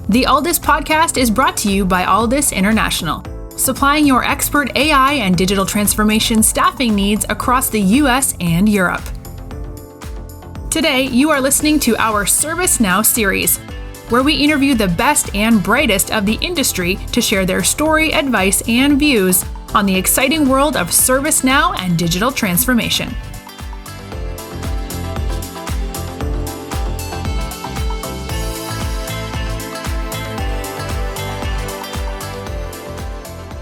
The Alldus podcast is brought to you by Alldus International, supplying your expert AI and digital transformation staffing needs across the US and Europe. Today, you are listening to our ServiceNow series, where we interview the best and brightest of the industry to share their story, advice, and views on the exciting world of ServiceNow and digital transformation.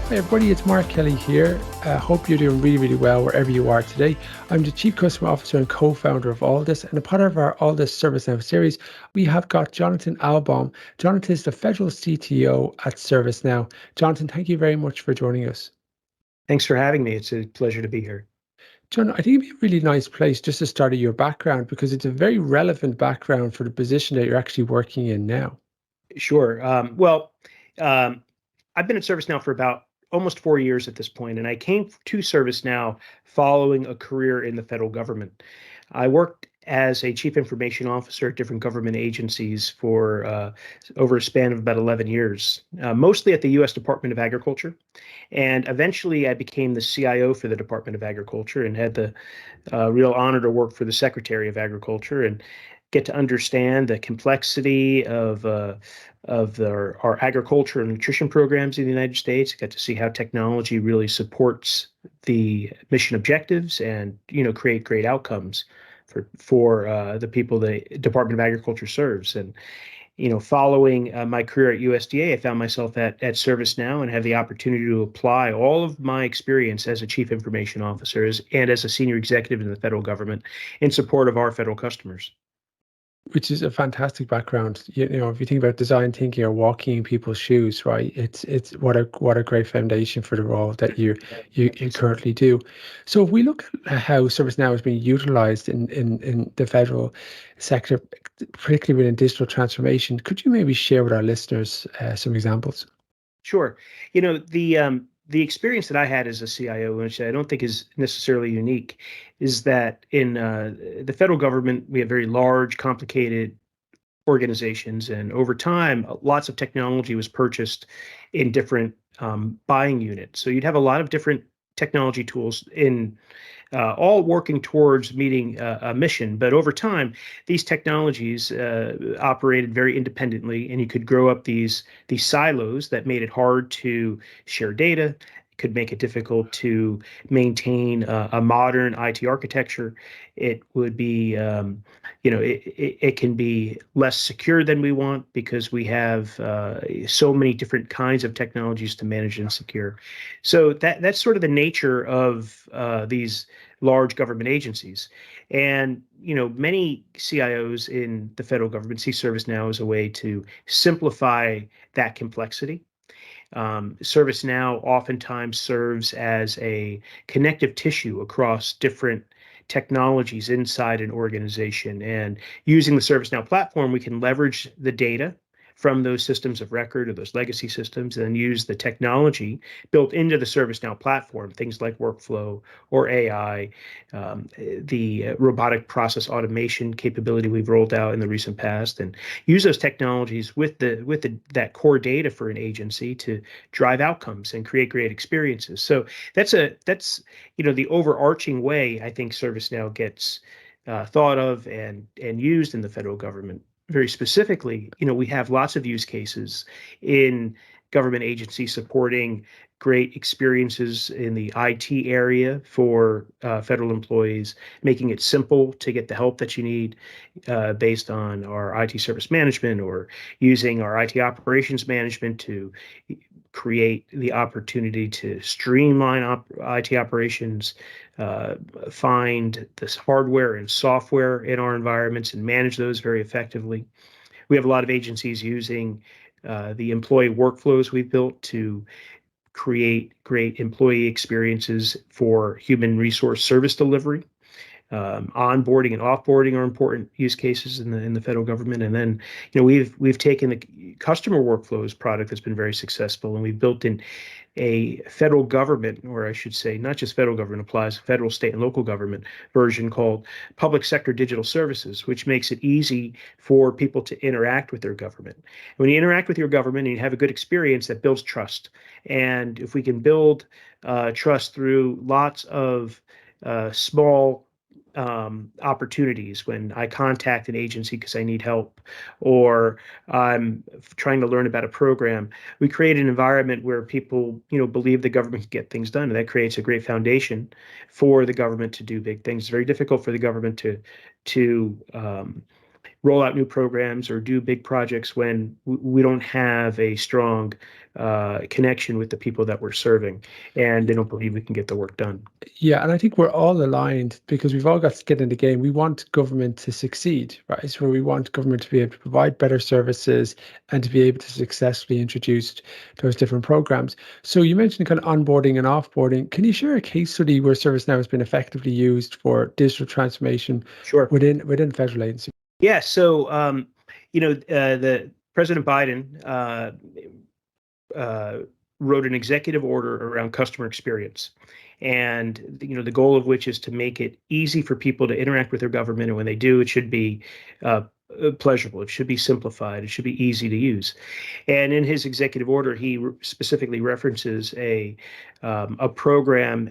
Hey everybody, it's Mark Kelly here. Hope you're doing really well wherever you are today. I'm the Chief Customer Officer and co-founder of Alldus, and a part of our Alldus ServiceNow series, we have got Jonathan Alboum. Jonathan is the Federal CTO at ServiceNow. Jonathan, thank you very much for joining us. Thanks for having me. It's a pleasure to be here. John, I think it'd be a really nice place just to start at your background, because it's a very relevant background for the position that you're actually working in now. Sure. I've been at ServiceNow for about almost 4 years at this point, and I came to ServiceNow following a career in the federal government. I worked as a chief information officer at different government agencies for over a span of about 11 years, mostly at the U.S. Department of Agriculture. And eventually I became the CIO for the Department of Agriculture and had the real honor to work for the Secretary of Agriculture and get to understand the complexity of our agriculture and nutrition programs in the United States. Got to see how technology really supports the mission objectives and create great outcomes for the people the Department of Agriculture serves. And following my career at USDA, I found myself at ServiceNow and have the opportunity to apply all of my experience as a chief information officer and as a senior executive in the federal government in support of our federal customers. Which is a fantastic background. If you think about design thinking or walking in people's shoes, right? It's what a great foundation for the role that you currently do. So if we look at how ServiceNow is being utilized in the federal sector, particularly within digital transformation, could you maybe share with our listeners some examples? Sure. The experience that I had as a CIO, which I don't think is necessarily unique, is that in the federal government, we have very large, complicated organizations. And over time, lots of technology was purchased in different buying units. So you'd have a lot of different technology tools in all working towards meeting a mission. But over time, these technologies operated very independently, and you could grow up these silos that made it hard to share data. It could make it difficult to maintain a modern IT architecture. It would be, it can be less secure than we want because we have so many different kinds of technologies to manage and secure. So that's sort of the nature of these large government agencies. And, many CIOs in the federal government see ServiceNow as a way to simplify that complexity. ServiceNow oftentimes serves as a connective tissue across different technologies inside an organization. And using the ServiceNow platform, we can leverage the data from those systems of record or those legacy systems, and then use the technology built into the ServiceNow platform, things like workflow or AI, the robotic process automation capability we've rolled out in the recent past, and use those technologies with that core data for an agency to drive outcomes and create great experiences. So that's the overarching way I think ServiceNow gets thought of and used in the federal government. Very specifically, we have lots of use cases in government agencies supporting great experiences in the IT area for federal employees, making it simple to get the help that you need based on our IT service management, or using our IT operations management to create the opportunity to streamline IT operations, find this hardware and software in our environments and manage those very effectively. We have a lot of agencies using the employee workflows we've built to create great employee experiences for human resource service delivery. onboarding and offboarding are important use cases in the federal government. And then, we've taken the customer workflows product that's been very successful, and we've built in a federal government, or I should say, not just federal government applies, federal, state, and local government version called Public Sector Digital Services, which makes it easy for people to interact with their government. When you interact with your government and you have a good experience, that builds trust. And if we can build trust through lots of small opportunities, when I contact an agency because I need help, or I'm trying to learn about a program, we create an environment where people, believe the government can get things done, and that creates a great foundation for the government to do big things. It's very difficult for the government to roll out new programs or do big projects when we don't have a strong connection with the people that we're serving, and they don't believe we can get the work done. Yeah, and I think we're all aligned because we've all got skin in the game. We want government to succeed, right? So we want government to be able to provide better services and to be able to successfully introduce those different programs. So you mentioned kind of onboarding and offboarding. Can you share a case study where ServiceNow has been effectively used for digital transformation Sure. within federal agency? Yeah. So, the President Biden wrote an executive order around customer experience, and the goal of which is to make it easy for people to interact with their government, and when they do, it should be pleasurable. It should be simplified. It should be easy to use. And in his executive order, he specifically references a program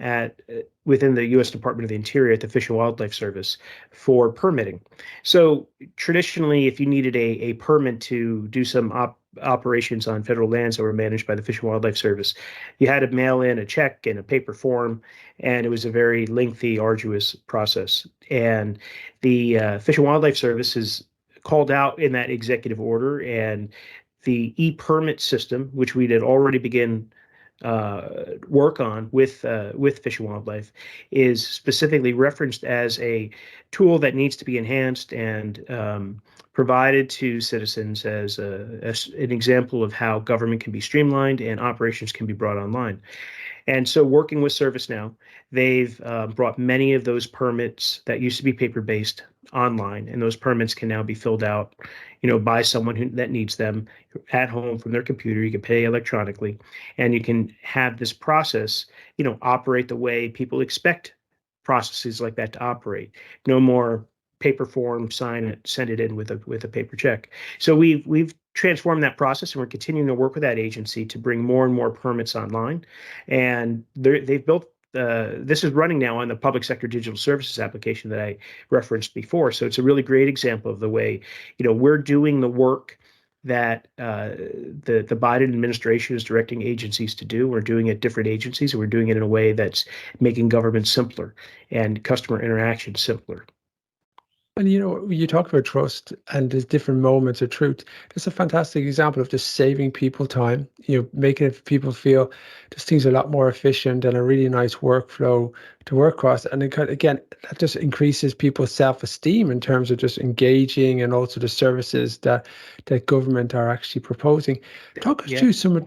within the U.S. Department of the Interior at the Fish and Wildlife Service for permitting. So traditionally, if you needed a permit to do some operations on federal lands that were managed by the Fish and Wildlife Service, you had to mail in a check in a paper form, and it was a very lengthy, arduous process. And the Fish and Wildlife Service is called out in that executive order, and the e-permit system, which we did already begin work on with Fish and Wildlife, is specifically referenced as a tool that needs to be enhanced and provided to citizens as an example of how government can be streamlined and operations can be brought online. And so, working with ServiceNow, they've brought many of those permits that used to be paper-based online, and those permits can now be filled out, by someone that needs them at home from their computer. You can pay electronically, and you can have this process, operate the way people expect processes like that to operate. No more paper form, sign it, send it in with a paper check. So we've transformed that process, and we're continuing to work with that agency to bring more and more permits online. And they've built this is running now on the Public Sector Digital Services application that I referenced before. So it's a really great example of the way, we're doing the work that the Biden administration is directing agencies to do. We're doing it at different agencies, and we're doing it in a way that's making government simpler and customer interaction simpler. And you talk about trust and there's different moments of truth. It's a fantastic example of just saving people time, making it people feel just things a lot more efficient and a really nice workflow to work across. And again, that just increases people's self-esteem in terms of just engaging and also the services that government are actually proposing. Talk us through some of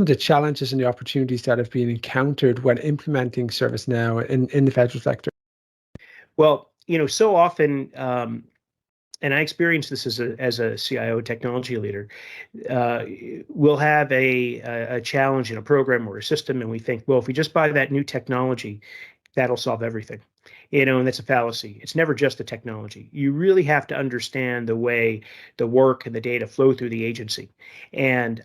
the challenges and the opportunities that have been encountered when implementing ServiceNow in the federal sector. Well, so often, and I experienced this as a CIO technology leader, we'll have a challenge in a program or a system, and we think, well, if we just buy that new technology, that'll solve everything. And that's a fallacy. It's never just the technology. You really have to understand the way the work and the data flow through the agency. And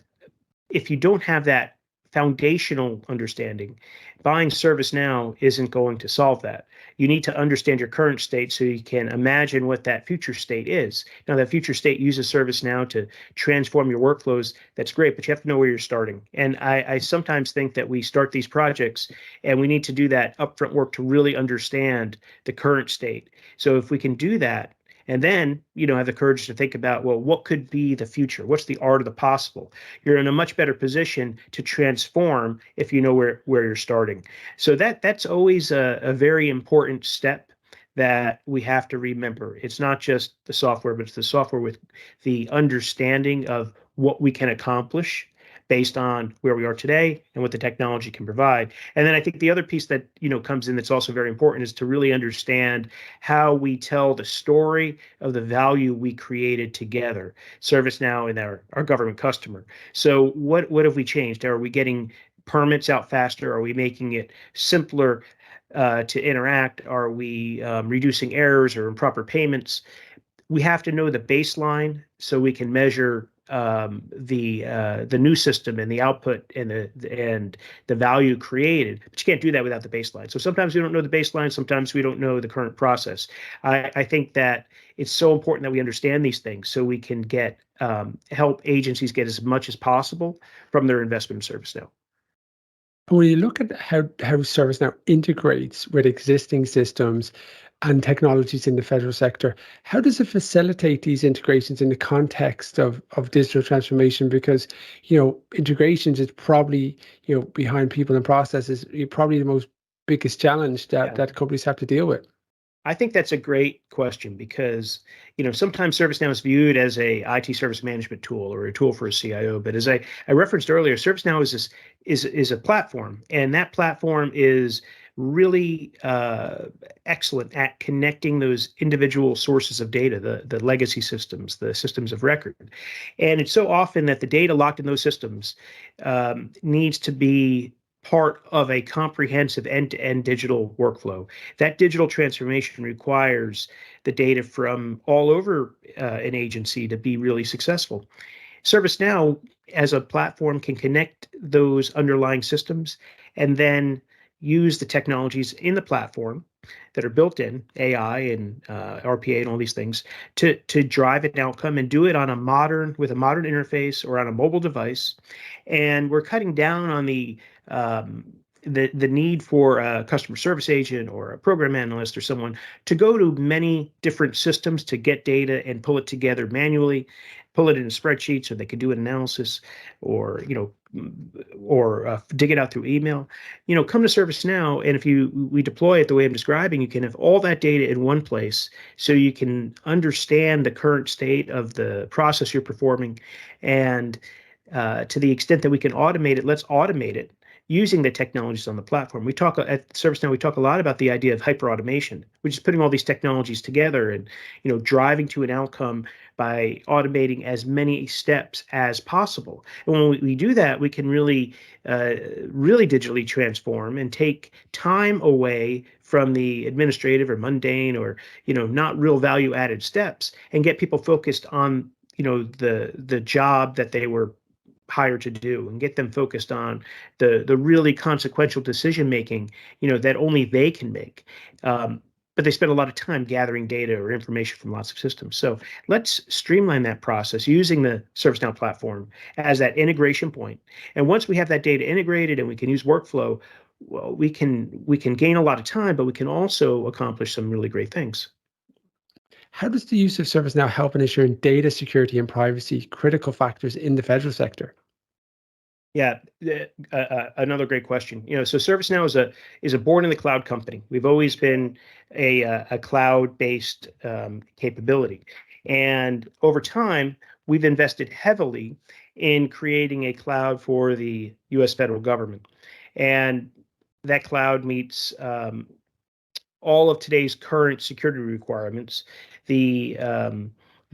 if you don't have that foundational understanding, buying ServiceNow isn't going to solve that. You need to understand your current state so you can imagine what that future state is. Now, that future state uses ServiceNow to transform your workflows. That's great, but you have to know where you're starting. And I sometimes think that we start these projects and we need to do that upfront work to really understand the current state. So if we can do that, and then, have the courage to think about, well, what could be the future? What's the art of the possible? You're in a much better position to transform if you know where you're starting. So that's always a very important step that we have to remember. It's not just the software, but it's the software with the understanding of what we can accomplish based on where we are today and what the technology can provide. And then I think the other piece that comes in that's also very important is to really understand how we tell the story of the value we created together, ServiceNow and our government customer. So what have we changed? Are we getting permits out faster? Are we making it simpler to interact? Are we reducing errors or improper payments? We have to know the baseline so we can measure the new system and the output and the value created. But you can't do that without the baseline. So sometimes we don't know the baseline. Sometimes we don't know the current process. I think that it's so important that we understand these things so we can get help agencies get as much as possible from their investment in ServiceNow. When you look at how ServiceNow integrates with existing systems and technologies in the federal sector, how does it facilitate these integrations in the context of digital transformation? Because, integrations is probably, behind people and processes, probably the most biggest challenge that companies have to deal with. I think that's a great question because, sometimes ServiceNow is viewed as a IT service management tool or a tool for a CIO. But as I referenced earlier, ServiceNow is a platform, and that platform is really excellent at connecting those individual sources of data, the legacy systems, the systems of record. And it's so often that the data locked in those systems needs to be part of a comprehensive end-to-end digital workflow. That digital transformation requires the data from all over an agency to be really successful. ServiceNow, as a platform, can connect those underlying systems and then use the technologies in the platform that are built in, AI and RPA and all these things, to drive an outcome and do it with a modern interface or on a mobile device. And we're cutting down on the need for a customer service agent or a program analyst or someone to go to many different systems to get data and pull it together manually, pull it in a spreadsheet so they can do an analysis or dig it out through email. Come to ServiceNow, and if we deploy it the way I'm describing, you can have all that data in one place so you can understand the current state of the process you're performing. And to the extent that we can automate it, let's automate it using the technologies on the platform. We talk at ServiceNow, we talk a lot about the idea of hyperautomation, which is putting all these technologies together and driving to an outcome by automating as many steps as possible. And when we do that, we can really digitally transform and take time away from the administrative or mundane or not real value added steps and get people focused on the job that they were hired to do and get them focused on the really consequential decision making that only they can make. But they spend a lot of time gathering data or information from lots of systems. So let's streamline that process using the ServiceNow platform as that integration point. And once we have that data integrated and we can use workflow, well, we can gain a lot of time, but we can also accomplish some really great things. How does the use of ServiceNow help in ensuring data security and privacy critical factors in the federal sector? Yeah, another great question. So ServiceNow is a born in the cloud company. We've always been a cloud-based capability, and over time we've invested heavily in creating a cloud for the U.S. federal government, and that cloud meets all of today's current security requirements. The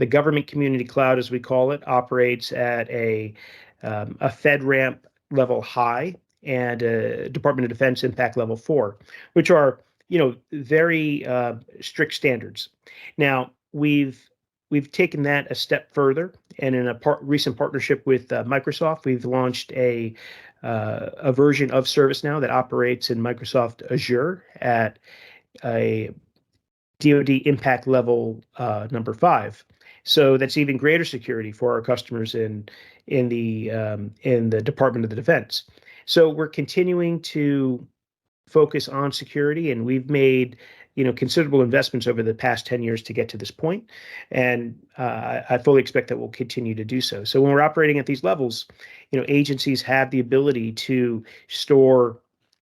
government community cloud, as we call it, operates at a FedRAMP level high and a Department of Defense impact level 4, which are very strict standards. Now we've taken that a step further, and in a recent partnership with Microsoft, we've launched a version of ServiceNow that operates in Microsoft Azure at a DoD impact level number 5. So that's even greater security for our customers in the Department of the Defense. So we're continuing to focus on security, and we've made considerable investments over the past 10 years to get to this point, and I fully expect that we'll continue to do so. So when we're operating at these levels, agencies have the ability to store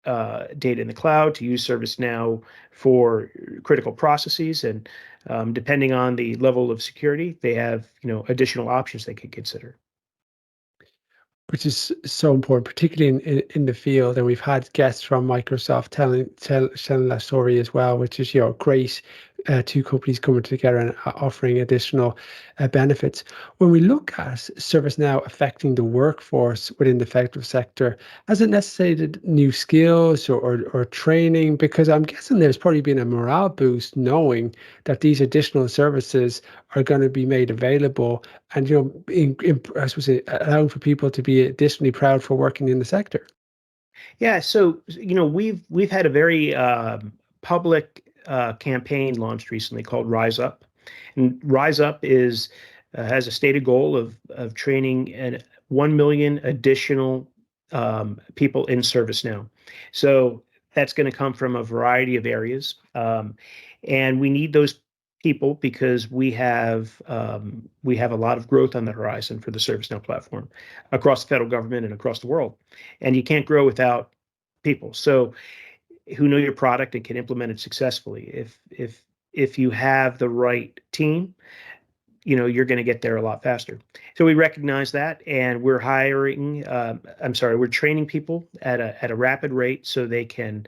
data in the cloud, to use ServiceNow for critical processes, and depending on the level of security, they have additional options they could consider. which is so important, particularly in the field. And we've had guests from Microsoft telling that story as well, which is, great. Two companies coming together and offering additional benefits. When we look at ServiceNow affecting the workforce within the federal sector, has it necessitated new skills or training? Because I'm guessing there's probably been a morale boost knowing that these additional services are going to be made available, and I suppose allowing for people to be additionally proud for working in the sector. Yeah, so we've had a very public campaign launched recently called RiseUp, and RiseUp is has a stated goal of training 1 million additional people in ServiceNow. So that's going to come from a variety of areas, and we need those people because we have a lot of growth on the horizon for the ServiceNow platform across the federal government and across the world, and you can't grow without people who know your product and can implement it successfully. If you have the right team, you're going to get there a lot faster. So we recognize that, and we're we're training people at a rapid rate so they can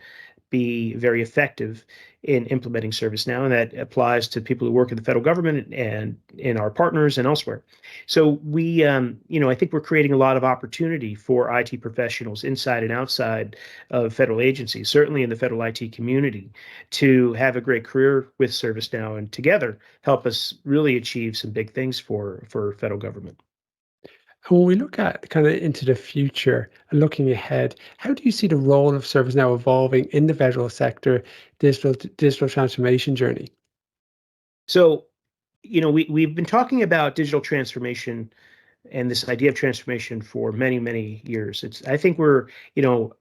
be very effective in implementing ServiceNow, and that applies to people who work in the federal government and in our partners and elsewhere. So we, I think we're creating a lot of opportunity for IT professionals inside and outside of federal agencies, certainly in the federal IT community, to have a great career with ServiceNow and together help us really achieve some big things for federal government. And when we look at kind of into the future and looking ahead, how do you see the role of ServiceNow evolving in the federal sector digital transformation journey? So, we've been talking about digital transformation and this idea of transformation for many, many years. I think we're,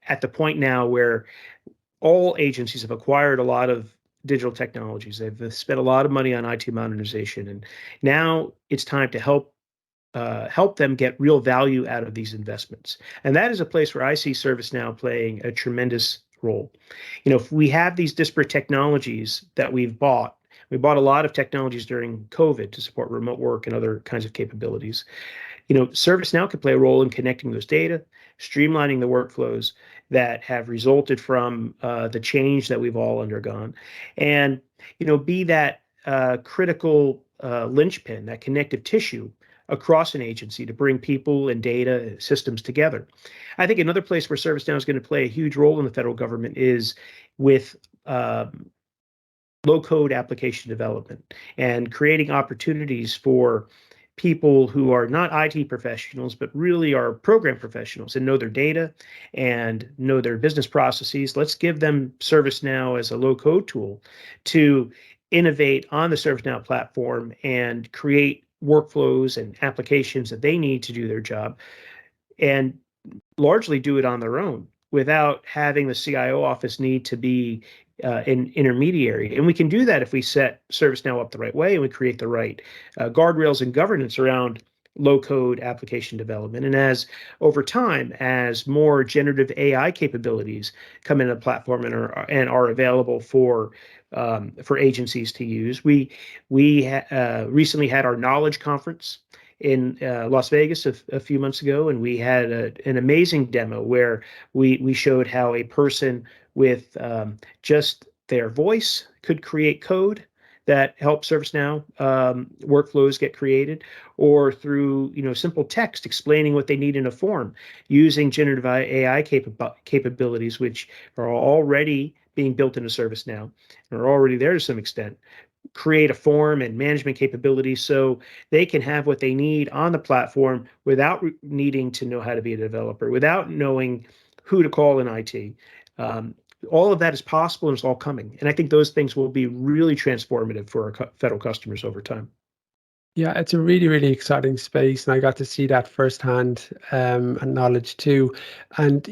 at the point now where all agencies have acquired a lot of digital technologies. They've spent a lot of money on IT modernization, and now it's time to help them get real value out of these investments. And that is a place where I see ServiceNow playing a tremendous role. If we have these disparate technologies that we bought a lot of technologies during COVID to support remote work and other kinds of capabilities. ServiceNow could play a role in connecting those data, streamlining the workflows that have resulted from the change that we've all undergone, and be that critical linchpin, that connective tissue across an agency to bring people and data systems together. I think another place where ServiceNow is going to play a huge role in the federal government is with low-code application development and creating opportunities for people who are not IT professionals, but really are program professionals and know their data and know their business processes. Let's give them ServiceNow as a low-code tool to innovate on the ServiceNow platform and create workflows and applications that they need to do their job, and largely do it on their own without having the CIO office need to be an intermediary. And we can do that if we set ServiceNow up the right way and we create the right guardrails and governance around low-code application development. And over time, as more generative AI capabilities come into the platform and are available for agencies to use, we recently had our Knowledge Conference in Las Vegas a few months ago, and we had an amazing demo where we showed how a person with just their voice could create code that helps ServiceNow workflows get created, or through simple text explaining what they need in a form using generative AI capabilities, which are already being built into ServiceNow and are already there to some extent, create a form and management capabilities so they can have what they need on the platform without needing to know how to be a developer, without knowing who to call in IT. All of that is possible, and it's all coming. And I think those things will be really transformative for our federal customers over time. Yeah, it's a really, really exciting space, and I got to see that firsthand and knowledge too. And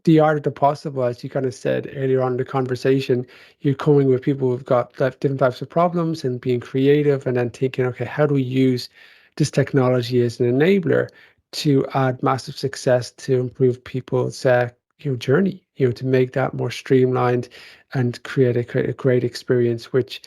the art of the possible, as you kind of said earlier on in the conversation, you're coming with people who've got different types of problems and being creative, and then thinking, okay, how do we use this technology as an enabler to add massive success to improve people's journey, to make that more streamlined and create a great experience, which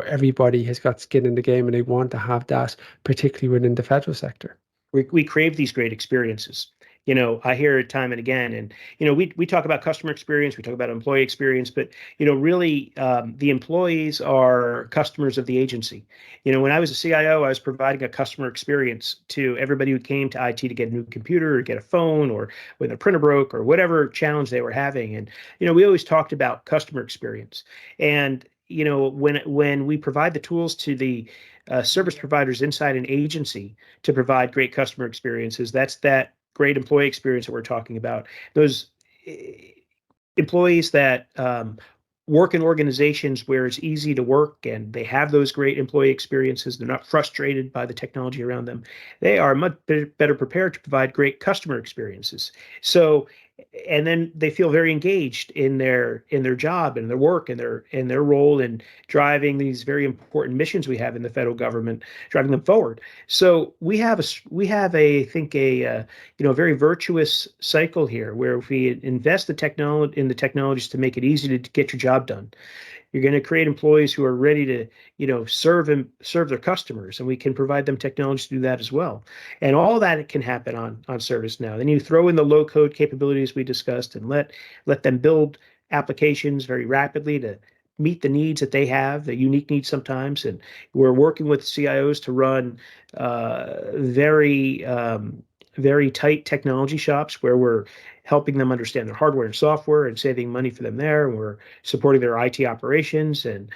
everybody has got skin in the game and they want to have that, particularly within the federal sector. We crave these great experiences, I hear it time and again. And, we talk about customer experience, we talk about employee experience, but, really the employees are customers of the agency. When I was a CIO, I was providing a customer experience to everybody who came to IT to get a new computer or get a phone or when their printer broke or whatever challenge they were having. And, we always talked about customer experience. And, when we provide the tools to the service providers inside an agency to provide great customer experiences, that's that great employee experience that we're talking about. Those employees that work in organizations where it's easy to work and they have those great employee experiences, they're not frustrated by the technology around them, they are much better prepared to provide great customer experiences. So, and then they feel very engaged in their job and their work and their role in driving these very important missions we have in the federal government, driving them forward. So we have I think a very virtuous cycle here where if we invest in the technologies to make it easy to get your job done, you're going to create employees who are ready to, serve their customers, and we can provide them technology to do that as well. And all that can happen on ServiceNow. Then you throw in the low code capabilities we discussed and let them build applications very rapidly to meet the needs that they have, the unique needs sometimes. And we're working with CIOs to run very tight technology shops where we're helping them understand their hardware and software and saving money for them there. And we're supporting their IT operations and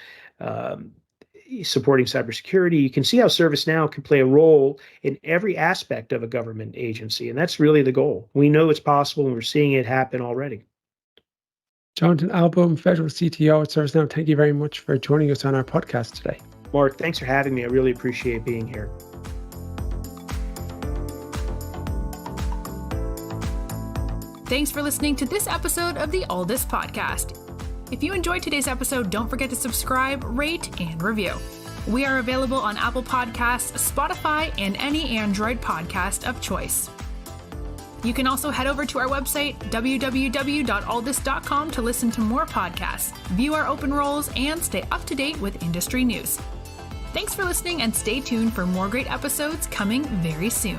supporting cybersecurity. You can see how ServiceNow can play a role in every aspect of a government agency. And that's really the goal. We know it's possible and we're seeing it happen already. Jonathan Alboum, Federal CTO at ServiceNow, thank you very much for joining us on our podcast today. Mark, thanks for having me. I really appreciate being here. Thanks for listening to this episode of the Alldus podcast. If you enjoyed today's episode, don't forget to subscribe, rate, and review. We are available on Apple Podcasts, Spotify, and any Android podcast of choice. You can also head over to our website, www.alldus.com, to listen to more podcasts, view our open roles, and stay up to date with industry news. Thanks for listening, and stay tuned for more great episodes coming very soon.